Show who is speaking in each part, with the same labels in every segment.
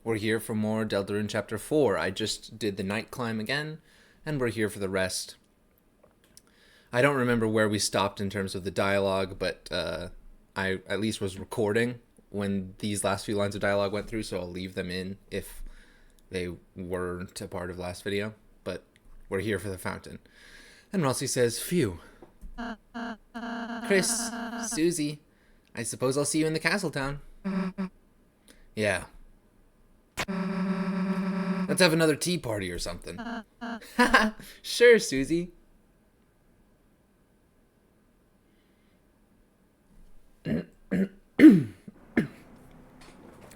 Speaker 1: We're here for more Deltarune Chapter 4. I just did the night climb again, and we're here for the rest. I don't remember where we stopped in terms of the dialogue, but I at least was recording when these last few lines of dialogue went through, so I'll leave them in if they weren't a part of last video. But we're here for the fountain. And Rossi says, "Phew. Chris, Susie, I suppose I'll see you in the castle town." "Yeah. Let's have another tea party or something." "Sure, Susie."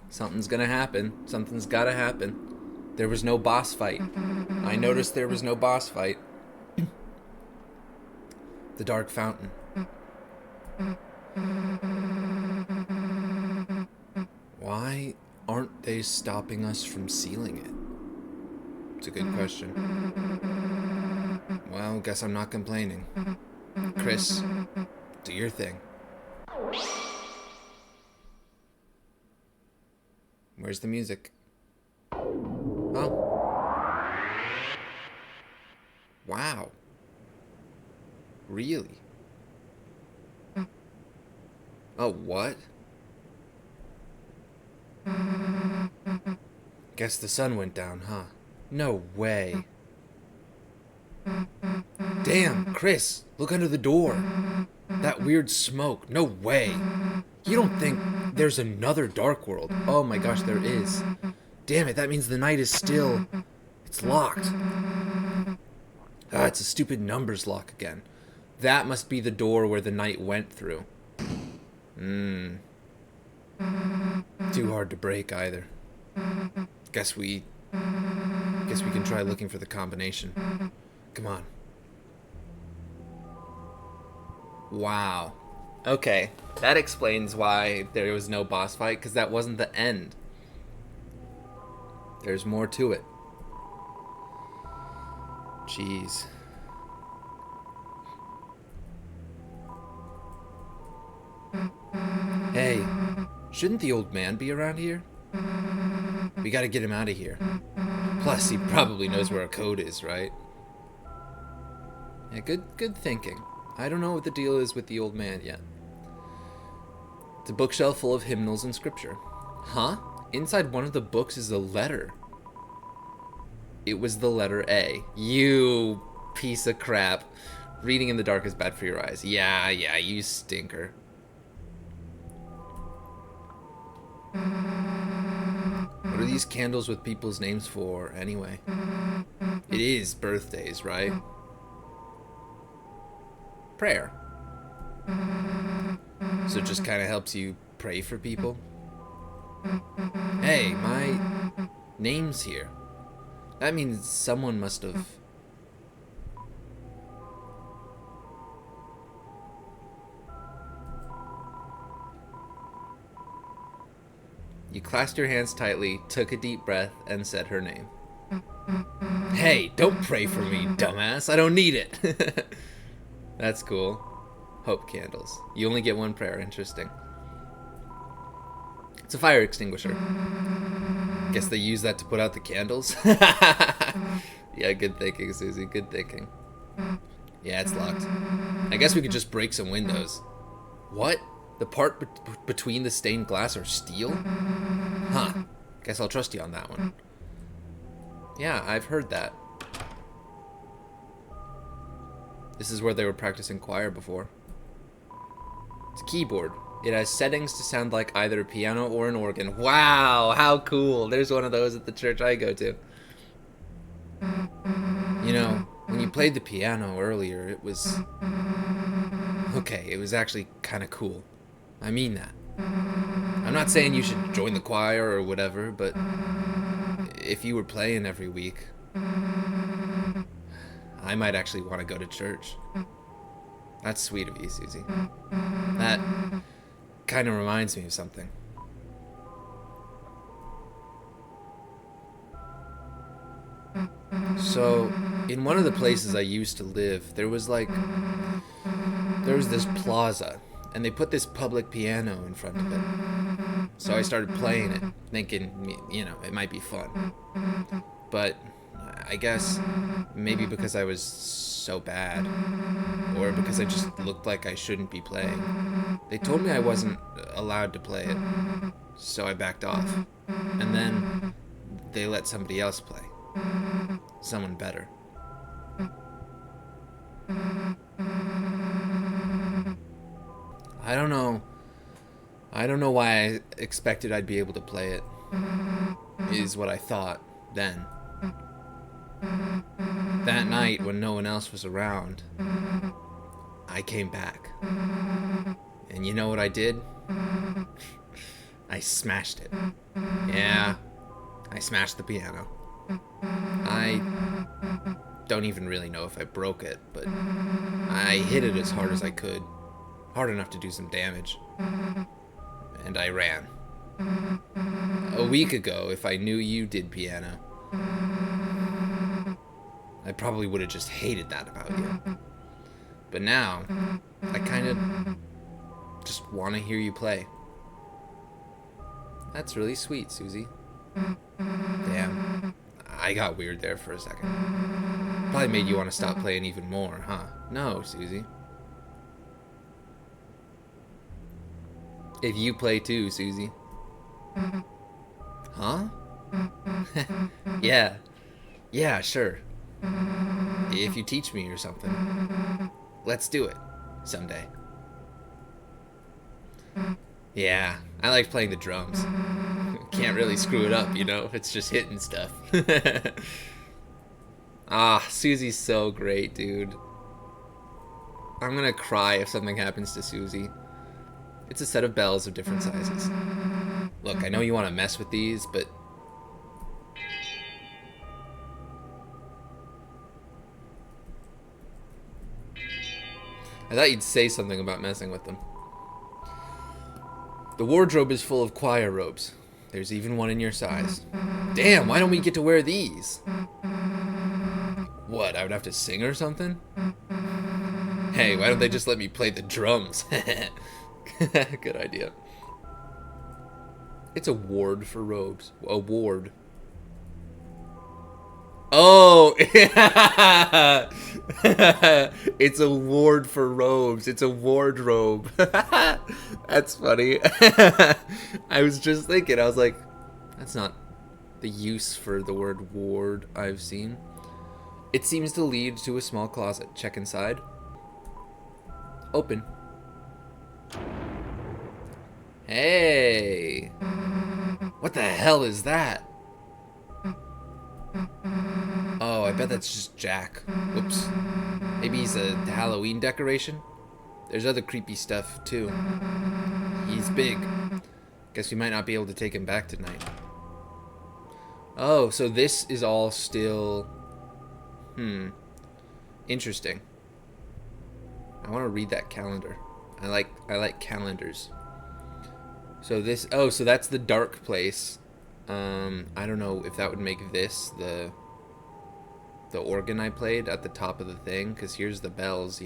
Speaker 1: Something's gonna happen. Something's gotta happen. There was no boss fight. I noticed there was no boss fight. The Dark Fountain. Why aren't they stopping us from sealing it? It's a good question. Well, guess I'm not complaining. Chris, do your thing. Where's the music? Oh. Wow. Really? Oh, what? Guess the sun went down, huh? No way. Damn, Chris, look under the door. That weird smoke. No way. You don't think there's another dark world? Oh my gosh, there is. Damn it, that means the night is still... It's locked. Ah, it's a stupid numbers lock again. That must be the door where the night went through. Too hard to break either. Guess we can try looking for the combination. Come on. Wow. Okay, that explains why there was no boss fight, because that wasn't the end. There's more to it. Jeez. Hey, shouldn't the old man be around here? We gotta get him out of here. Plus, he probably knows where a code is, right? Yeah, good thinking. I don't know what the deal is with the old man yet. It's a bookshelf full of hymnals and scripture. Huh? Inside one of the books is a letter. It was the letter A. You piece of crap. Reading in the dark is bad for your eyes. Yeah, you stinker. What are these candles with people's names for, anyway? It is birthdays, right? Prayer. So it just kind of helps you pray for people? Hey, my name's here. That means someone must have... You clasped your hands tightly, took a deep breath, and said her name. Hey, don't pray for me, dumbass. I don't need it. That's cool. Hope candles. You only get one prayer. Interesting. It's a fire extinguisher. Guess they use that to put out the candles? Yeah, good thinking, Susie. Good thinking. Yeah, it's locked. I guess we could just break some windows. What? The part between the stained glass are steel? Huh. Guess I'll trust you on that one. Yeah, I've heard that. This is where they were practicing choir before. It's a keyboard. It has settings to sound like either a piano or an organ. Wow, how cool. There's one of those at the church I go to. You know, when you played the piano earlier, it was... Okay, it was actually kind of cool. I mean that. I'm not saying you should join the choir or whatever, but if you were playing every week, I might actually want to go to church. That's sweet of you, Susie. That kind of reminds me of something. So, in one of the places I used to live, there was this plaza, and they put this public piano in front of it. So I started playing it, thinking, it might be fun. But I guess maybe because I was so bad, or because I just looked like I shouldn't be playing, they told me I wasn't allowed to play it. So I backed off. And then they let somebody else play. Someone better. I don't know. I don't know why I expected I'd be able to play it, is what I thought then. That night, when no one else was around, I came back. And you know what I did? I smashed it. Yeah, I smashed the piano. I don't even really know if I broke it, but I hit it as hard as I could. Hard enough to do some damage. And I ran. A week ago, if I knew you did piano, I probably would have just hated that about you. But now, I kind of just want to hear you play. That's really sweet, Susie. Damn. I got weird there for a second. Probably made you want to stop playing even more, huh? No, Susie. If you play too, Susie. Huh? Yeah. Yeah, sure. If you teach me or something. Let's do it. Someday. Yeah, I like playing the drums. Can't really screw it up, It's just hitting stuff. Susie's so great, dude. I'm gonna cry if something happens to Susie. It's a set of bells of different sizes. Look, I know you want to mess with these, but... I thought you'd say something about messing with them. The wardrobe is full of choir robes. There's even one in your size. Damn, why don't we get to wear these? What, I would have to sing or something? Hey, why don't they just let me play the drums? Good idea. It's a ward for robes. A ward. Oh! It's a ward for robes. It's a wardrobe. That's funny. I was just thinking, I was like, that's not the use for the word ward I've seen. It seems to lead to a small closet. Check inside. Open. Hey! What the hell is that? Oh, I bet that's just Jack. Whoops. Maybe he's a Halloween decoration? There's other creepy stuff, too. He's big. Guess we might not be able to take him back tonight. Oh, so this is all still... Interesting. I want to read that calendar. I like calendars. So this... Oh, so that's the dark place. I don't know if that would make this the organ I played at the top of the thing, because here's the bells,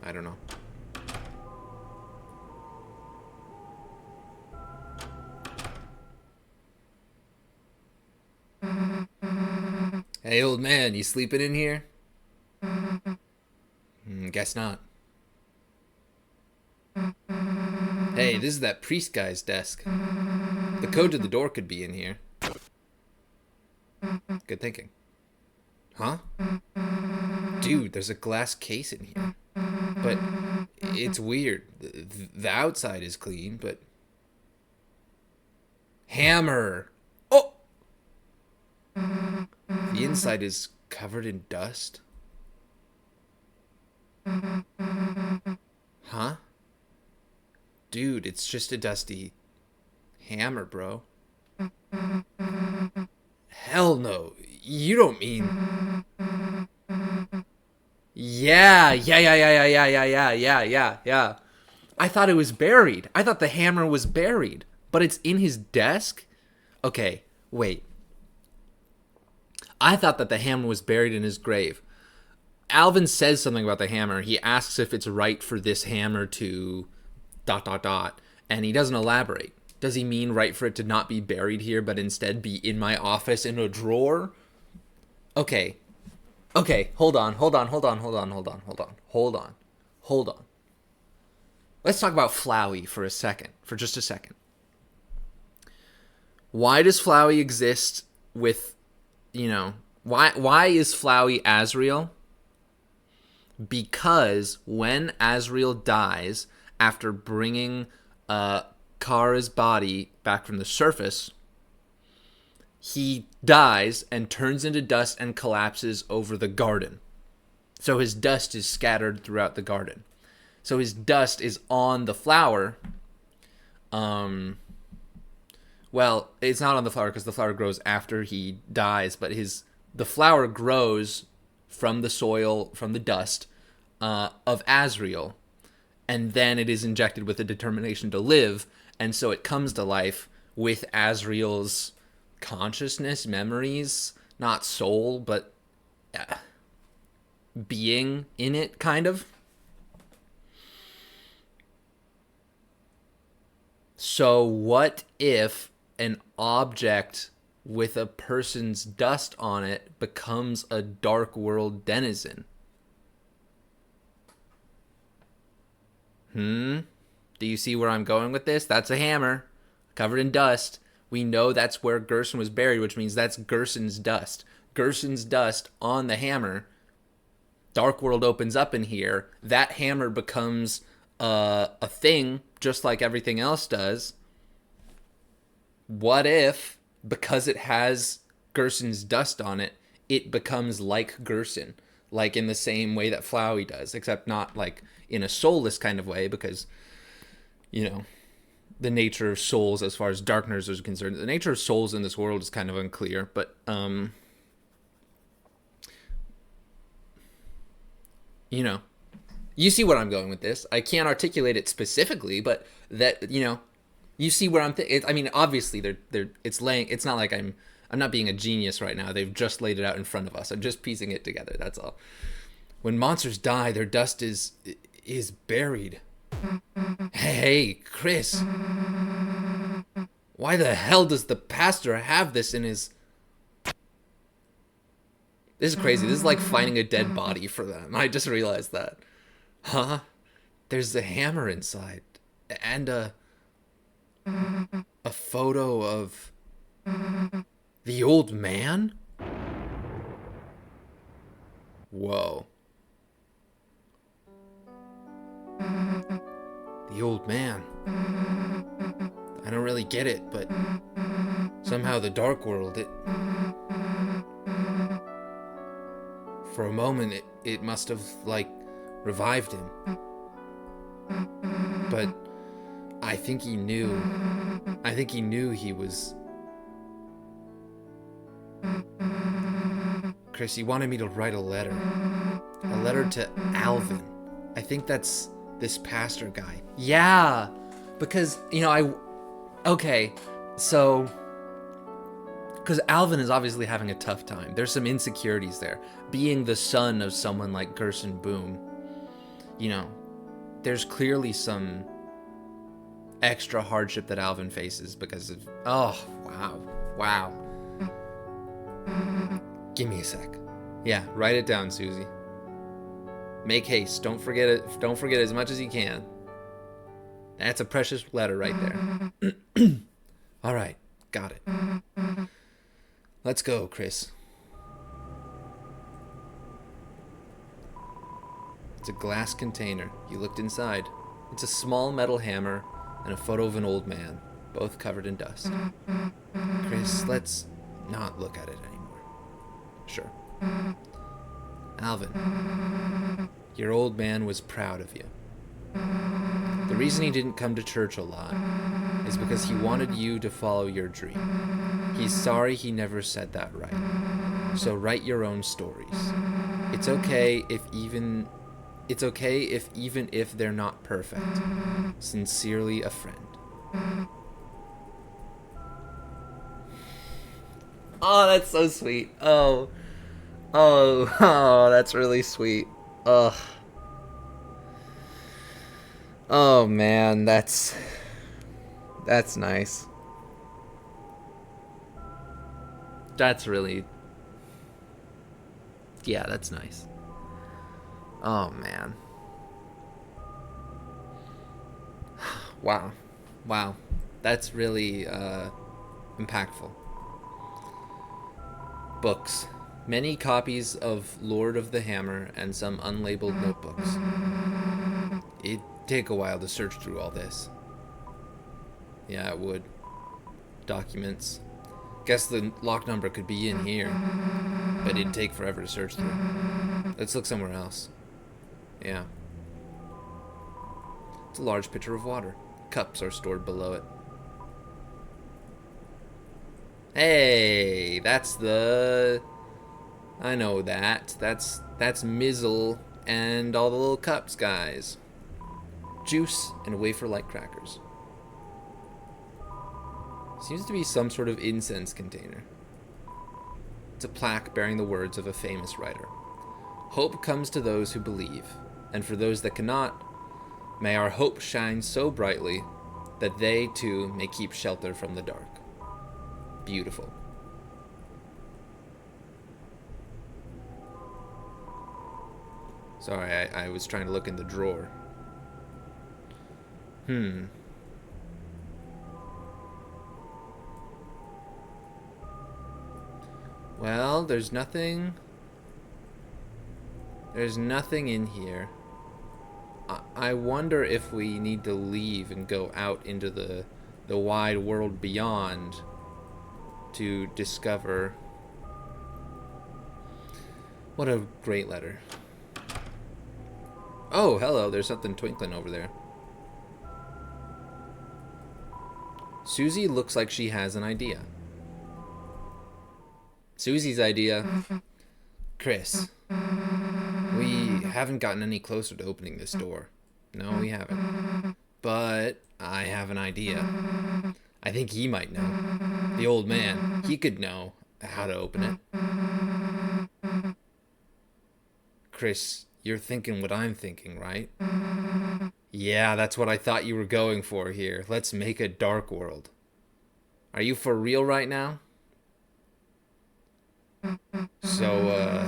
Speaker 1: I don't know. Hey, old man, you sleeping in here? Guess not. Hey, this is that priest guy's desk. The code to the door could be in here. Good thinking. Huh? Dude, there's a glass case in here. But it's weird. The outside is clean, but... Hammer! Oh! The inside is covered in dust. Huh? Dude, it's just a dusty hammer, bro. Hell no. You don't mean... Yeah. I thought it was buried. I thought the hammer was buried. But it's in his desk? Okay, wait. I thought that the hammer was buried in his grave. Alvin says something about the hammer. He asks if it's right for this hammer to... ... And he doesn't elaborate. Does he mean right for it to not be buried here, but instead be in my office in a drawer? Okay. Okay, hold on. Let's talk about Flowey for just a second. Why does Flowey exist with, why is Flowey Asriel? Because when Asriel dies after bringing Kara's body back from the surface, he dies and turns into dust and collapses over the garden. So his dust is scattered throughout the garden. So his dust is on the flower. Well, it's not on the flower because the flower grows after he dies, but the flower grows from the soil, from the dust of Asriel, and then it is injected with a determination to live, and so it comes to life with Asriel's consciousness, memories, not soul, but being in it, kind of. So what if an object with a person's dust on it becomes a dark world denizen? Do you see where I'm going with this? That's a hammer covered in dust. We know that's where Gerson was buried, which means that's Gerson's dust. Gerson's dust on the hammer. Dark world opens up in here. That hammer becomes a thing, just like everything else does. What if, because it has Gerson's dust on it, it becomes like Gerson? Like in the same way that Flowey does, except not like in a soulless kind of way, because, the nature of souls as far as darkness is concerned. The nature of souls in this world is kind of unclear, but, you see where I'm going with this. I can't articulate it specifically, but that, you see where I'm I mean, obviously it's not like I'm not being a genius right now. They've just laid it out in front of us. I'm just piecing it together. That's all. When monsters die, their dust is buried. Hey, Chris. Why the hell does the pastor have this in his... This is crazy. This is like finding a dead body for them. I just realized that. Huh? There's a hammer inside. And a photo of the old man? Whoa. The old man. I don't really get it, but somehow the dark world, for a moment, it must have, revived him. But I think he knew he was... Chris, he wanted me to write a letter to Alvin. I think that's this pastor guy. Yeah, because, okay, so... Because Alvin is obviously having a tough time. There's some insecurities there. Being the son of someone like Gerson Boom, there's clearly some extra hardship that Alvin faces because of... Oh, wow. Give me a sec. Yeah, write it down, Susie. Make haste. Don't forget it. Don't forget as much as you can. That's a precious letter right there. All right, got it. Let's go, Chris. It's a glass container. You looked inside. It's a small metal hammer and a photo of an old man, both covered in dust. Chris, let's not look at it anymore. Sure. Alvin, your old man was proud of you. The reason he didn't come to church a lot is because he wanted you to follow your dream. He's sorry he never said that right. So write your own stories. It's okay if even if they're not perfect. Sincerely, a friend. Oh, that's so sweet. Oh, that's really sweet. Ugh. Oh man, that's That's nice. That's really... Yeah, that's nice. Oh, man. Wow. Wow. That's really impactful. Books. Many copies of Lord of the Hammer and some unlabeled notebooks. It'd take a while to search through all this. Yeah, it would. Documents. Guess the lock number could be in here, but it'd take forever to search through. Let's look somewhere else. Yeah. It's a large pitcher of water. Cups are stored below it. Hey, that's the... I know that. That's Mizzle and all the little cups, guys. Juice and wafer-like crackers. Seems to be some sort of incense container. It's a plaque bearing the words of a famous writer. Hope comes to those who believe, and for those that cannot, may our hope shine so brightly that they too may keep shelter from the dark. Beautiful. Sorry, I was trying to look in the drawer. Well, there's nothing... There's nothing in here. I wonder if we need to leave and go out into the wide world beyond to discover... What a great letter. Oh, hello, there's something twinkling over there. Susie looks like she has an idea. Susie's idea. Chris, we haven't gotten any closer to opening this door. No, we haven't. But I have an idea. I think he might know. The old man, he could know how to open it. Chris, you're thinking what I'm thinking, right? Yeah, that's what I thought you were going for here. Let's make a dark world. Are you for real right now? So,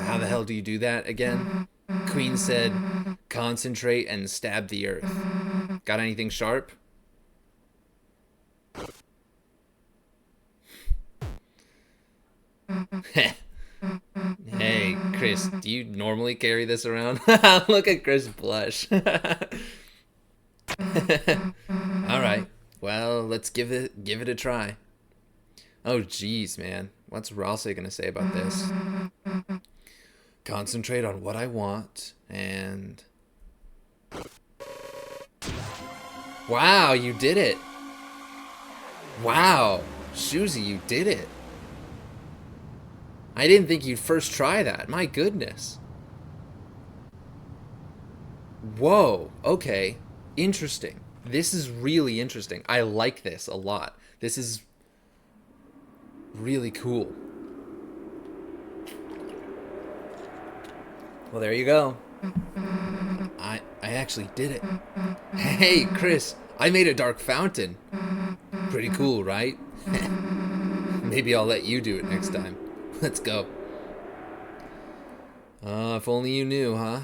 Speaker 1: how the hell do you do that again? Queen said, concentrate and stab the earth. Got anything sharp? Hey, Chris, do you normally carry this around? Look at Chris blush. Alright, well, let's give it a try. Oh, jeez, man. What's Ralsei gonna say about this? Concentrate on what I want, and... Wow, you did it! Wow! Susie, you did it! I didn't think you'd first try that. My goodness. Whoa, okay. Interesting. This is really interesting. I like this a lot. This is really cool. Well, there you go. I actually did it. Hey, Chris, I made a dark fountain. Pretty cool, right? Maybe I'll let you do it next time. Let's go. If only you knew, huh?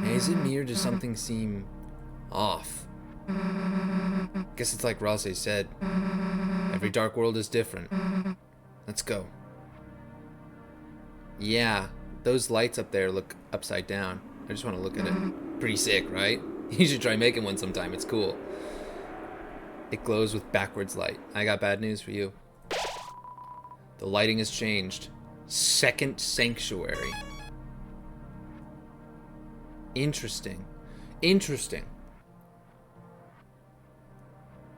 Speaker 1: Hey, is it me or does something seem off? Guess it's like Ralsei said. Every dark world is different. Let's go. Yeah, those lights up there look upside down. I just want to look at it. Pretty sick, right? You should try making one sometime. It's cool. It glows with backwards light. I got bad news for you. The lighting has changed. Second sanctuary. Interesting. Interesting.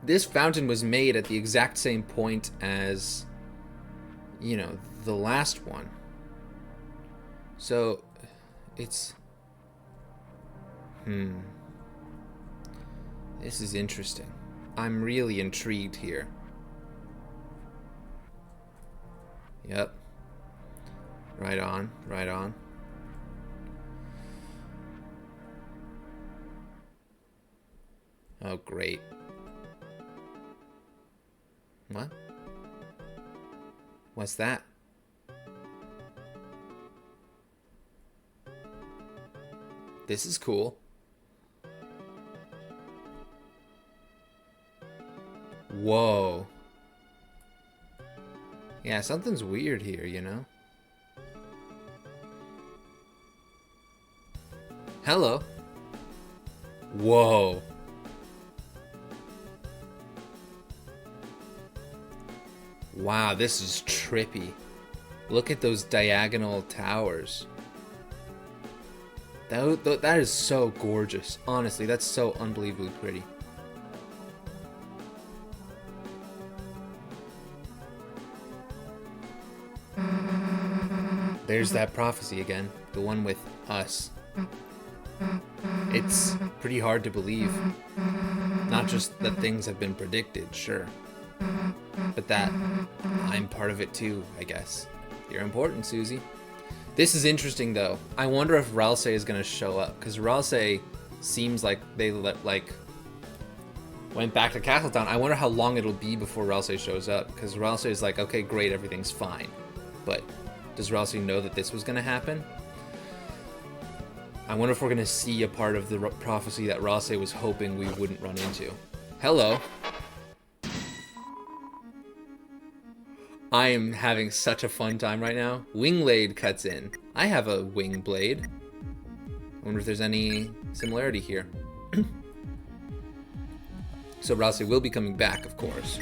Speaker 1: This fountain was made at the exact same point as, you know, the last one. So, it's... This is interesting. I'm really intrigued here. Yep. Right on, right on. Oh, great. What? What's that? This is cool. Whoa. Yeah, something's weird here, you know? Hello. Whoa. Wow, this is trippy. Look at those diagonal towers. That is so gorgeous. Honestly, that's so unbelievably pretty. There's that prophecy again. The one with us. It's pretty hard to believe. Not just that things have been predicted, sure. But that I'm part of it too, I guess. You're important, Susie. This is interesting, though. I wonder if Ralsei is going to show up. Because Ralsei seems like they went back to Castletown. I wonder how long it'll be before Ralsei shows up. Because Ralsei is like, okay, great, everything's fine. But does Ralsei know that this was going to happen? I wonder if we're going to see a part of the prophecy that Ralsei was hoping we wouldn't run into. Hello. I am having such a fun time right now. Wingblade cuts in. I have a wing blade. I wonder if there's any similarity here. So Ralsei will be coming back, of course.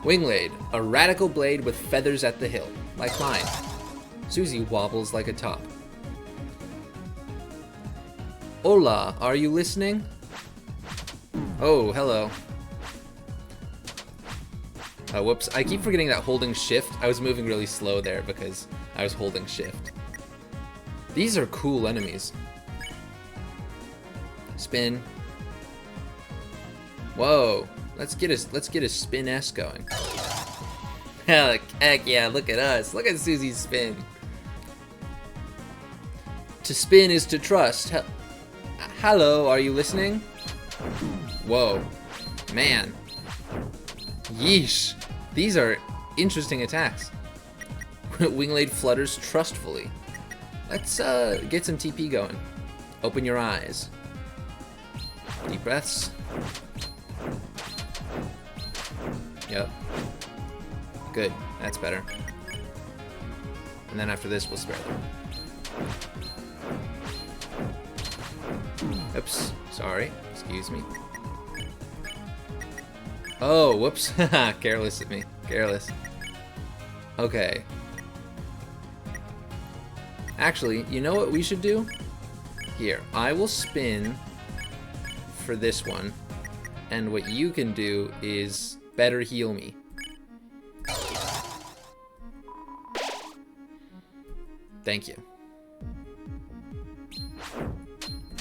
Speaker 1: Wingblade, a radical blade with feathers at the hilt, like mine. Susie wobbles like a top. Hola, are you listening? Oh, hello. Oh, whoops. I keep forgetting that holding shift. I was moving really slow there because I was holding shift. These are cool enemies. Spin. Whoa. Let's get a spin S going. Heck yeah, look at us. Look at Susie's spin. To spin is to trust. Hello, are you listening? Whoa. Man. Yeesh. These are interesting attacks. Wingblade flutters trustfully. Let's get some TP going. Open your eyes. Deep breaths. Yep. Good. That's better. And then after this, we'll spare them. Oops. Sorry. Excuse me. Oh, whoops. Careless of me. Careless. Okay. Actually, you know what we should do? Here, I will spin for this one. And what you can do is better heal me. Thank you.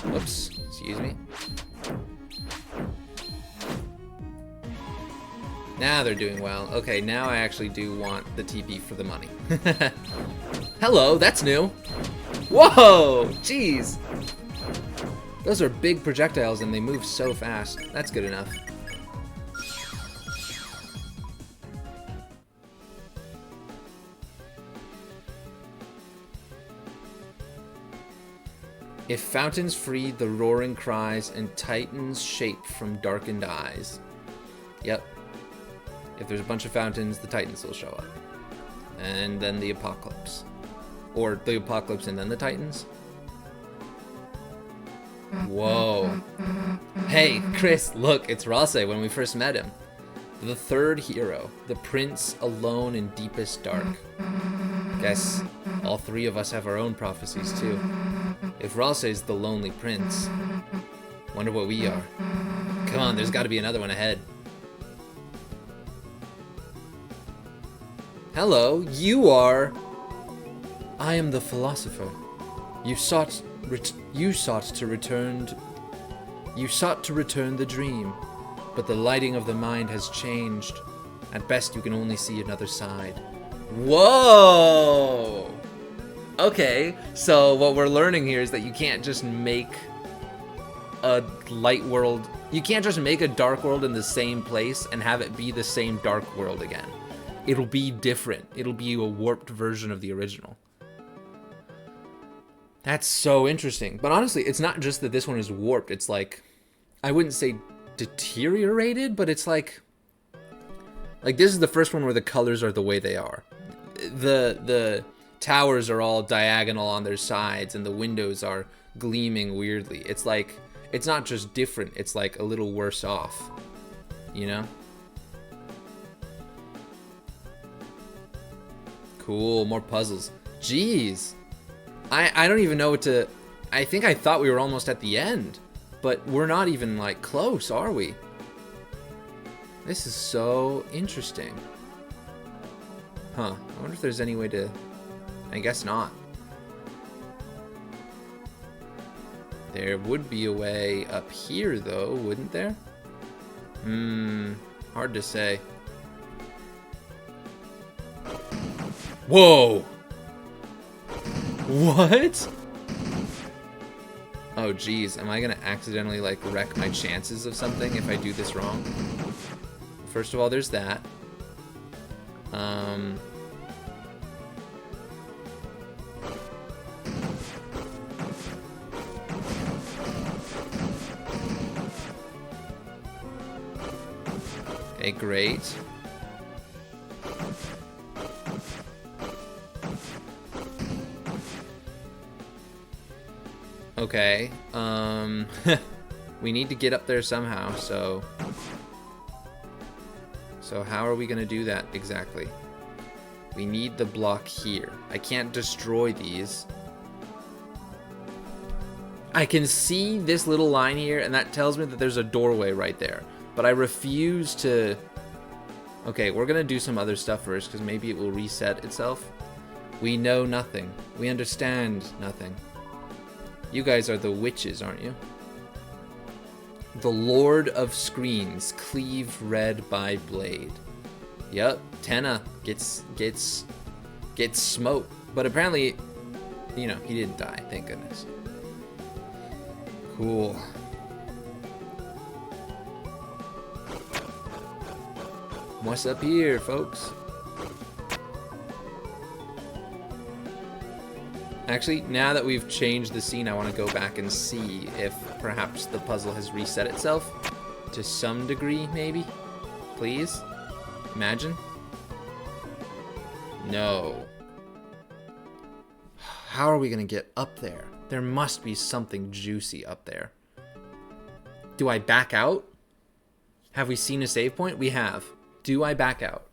Speaker 1: Whoops. Excuse me. Now they're doing well. Okay, now I actually do want the TP for the money. Hello, that's new. Whoa, jeez. Those are big projectiles and they move so fast. That's good enough. If fountains free the roaring cries and titans shape from darkened eyes. Yep. If there's a bunch of fountains, the titans will show up. And then the apocalypse. Or the apocalypse and then the titans. Whoa. Hey, Chris, look, it's Ralsei when we first met him. The third hero, the prince alone in deepest dark. Guess all three of us have our own prophecies too. If Ralsei's the lonely prince, wonder what we are. Come on, there's gotta be another one ahead. Hello, you are... I am the philosopher. You sought to return the dream, but the lighting of the mind has changed. At best, you can only see another side. Whoa! Okay, so what we're learning here is that you can't just make a light world. You can't just make a dark world in the same place and have it be the same dark world again. It'll be different. It'll be a warped version of the original. That's so interesting. But honestly, it's not just that this one is warped. It's like, I wouldn't say deteriorated, but it's like this is the first one where the colors are the way they are. The towers are all diagonal on their sides and the windows are gleaming weirdly. It's like, it's not just different, it's like a little worse off, you know? Cool, more puzzles. Jeez. I don't even know what to... I think I thought we were almost at the end, but we're not even, like, close, are we? This is so interesting. Huh. I wonder if there's any way to... I guess not. There would be a way up here, though, wouldn't there? Hard to say. Whoa! What? Oh, geez. Am I gonna accidentally, like, wreck my chances of something if I do this wrong? First of all, there's that. Okay, great. Okay, we need to get up there somehow, so how are we gonna do that exactly? We need the block here. I can't destroy these. I can see this little line here, and that tells me that there's a doorway right there, but I refuse to... Okay, we're gonna do some other stuff first, because maybe it will reset itself. We know nothing. We understand nothing. You guys are the witches, aren't you? The Lord of Screens, cleave red by blade. Yep, Tenna gets smoked, but apparently, you know, he didn't die. Thank goodness. Cool. What's up here, folks? Actually, now that we've changed the scene, I want to go back and see if perhaps the puzzle has reset itself to some degree, maybe? Please? Imagine? No. How are we going to get up there? There must be something juicy up there. Do I back out? Have we seen a save point? We have. Do I back out?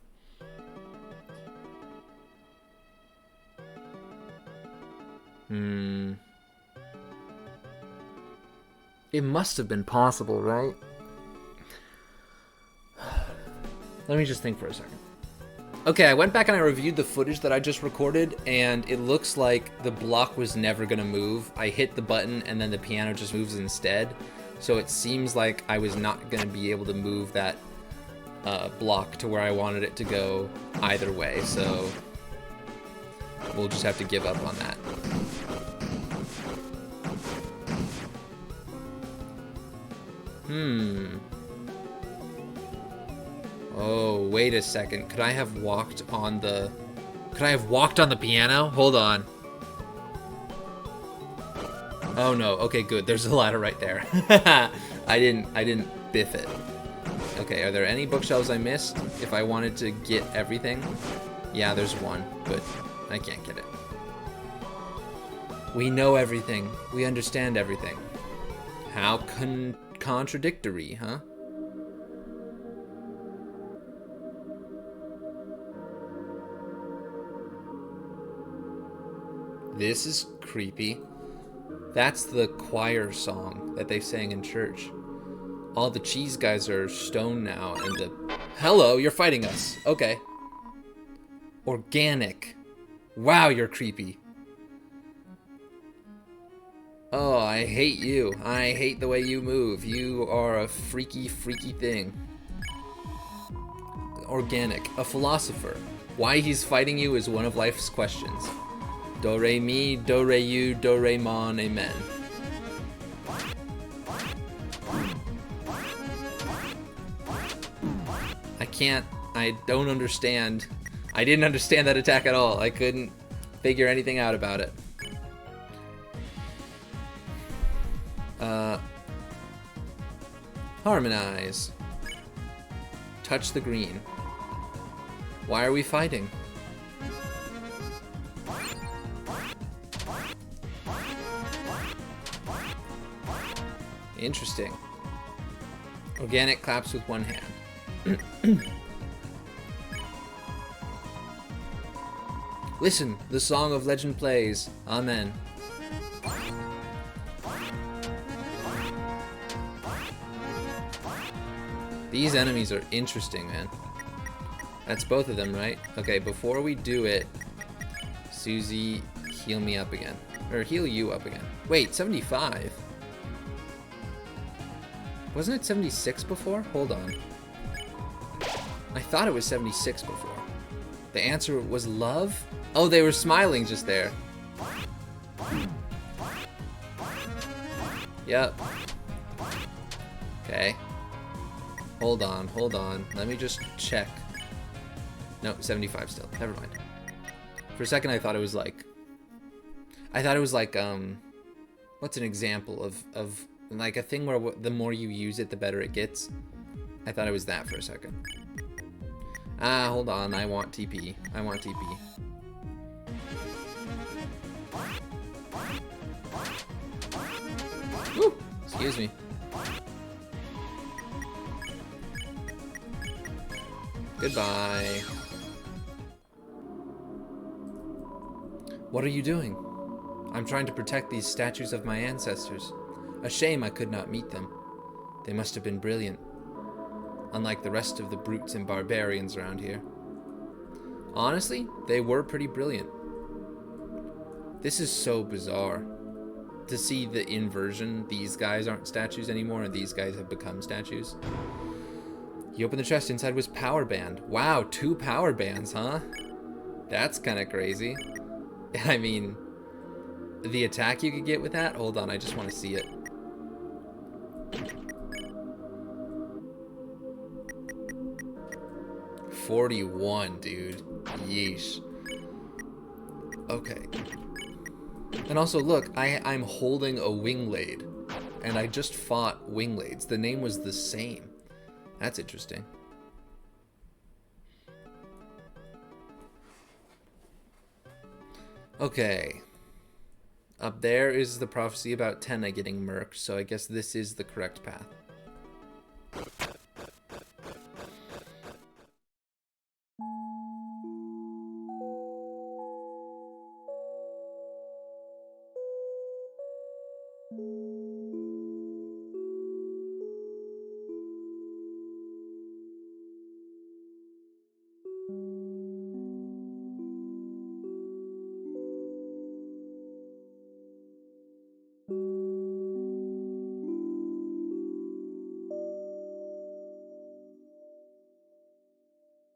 Speaker 1: It must have been possible, right? Let me just think for a second. Okay, I went back and I reviewed the footage that I just recorded, and it looks like the block was never gonna move. I hit the button and then the piano just moves instead. So it seems like I was not gonna be able to move that block to where I wanted it to go either way. So we'll just have to give up on that. Oh, wait a second. Could I have walked on the piano? Hold on. Oh no. Okay, good. There's a ladder right there. I didn't biff it. Okay, are there any bookshelves I missed if I wanted to get everything? Yeah, there's one, but I can't get it. We know everything. We understand everything. How contradictory, huh? This is creepy. That's the choir song that they sang in church. All the cheese guys are stoned now, and the... Hello, you're fighting us. Okay. Organic. Wow, you're creepy. Oh, I hate you. I hate the way you move. You are a freaky, freaky thing. Organic. A philosopher. Why he's fighting you is one of life's questions. Do re mi, do re you, do re mon, amen. can't. I don't understand. I didn't understand that attack at all. I couldn't figure anything out about it. Harmonize. Touch the green. Why are we fighting? Interesting. Organic claps with one hand. Listen, the song of legend plays. Amen. These enemies are interesting, man. That's both of them, right? Okay, before we do it, Susie, heal me up again. Or heal you up again. Wait, 75? Wasn't it 76 before? Hold on. I thought it was 76 before. The answer was love? Oh, they were smiling just there. Yep. Okay. Hold on, hold on. Let me just check. No, 75 still. Never mind. For a second I thought it was like... what's an example of like a thing where the more you use it, the better it gets? I thought it was that for a second. Ah, hold on. I want TP. I want TP. Woo! Excuse me. Goodbye. What are you doing? I'm trying to protect these statues of my ancestors. A shame I could not meet them. They must have been brilliant. Unlike the rest of the brutes and barbarians around here. Honestly, they were pretty brilliant. This is so bizarre. To see the inversion, these guys aren't statues anymore and these guys have become statues. He opened the chest, inside was power band. Wow, 2 power bands, huh? That's kind of crazy. I mean, the attack you could get with that? Hold on, I just want to see it. $41, dude. Yeesh. Okay. And also, look, I'm holding a Winglade. And I just fought Winglades. The name was the same. That's interesting. Okay. Up there is the prophecy about Tenna getting murked, so I guess this is the correct path.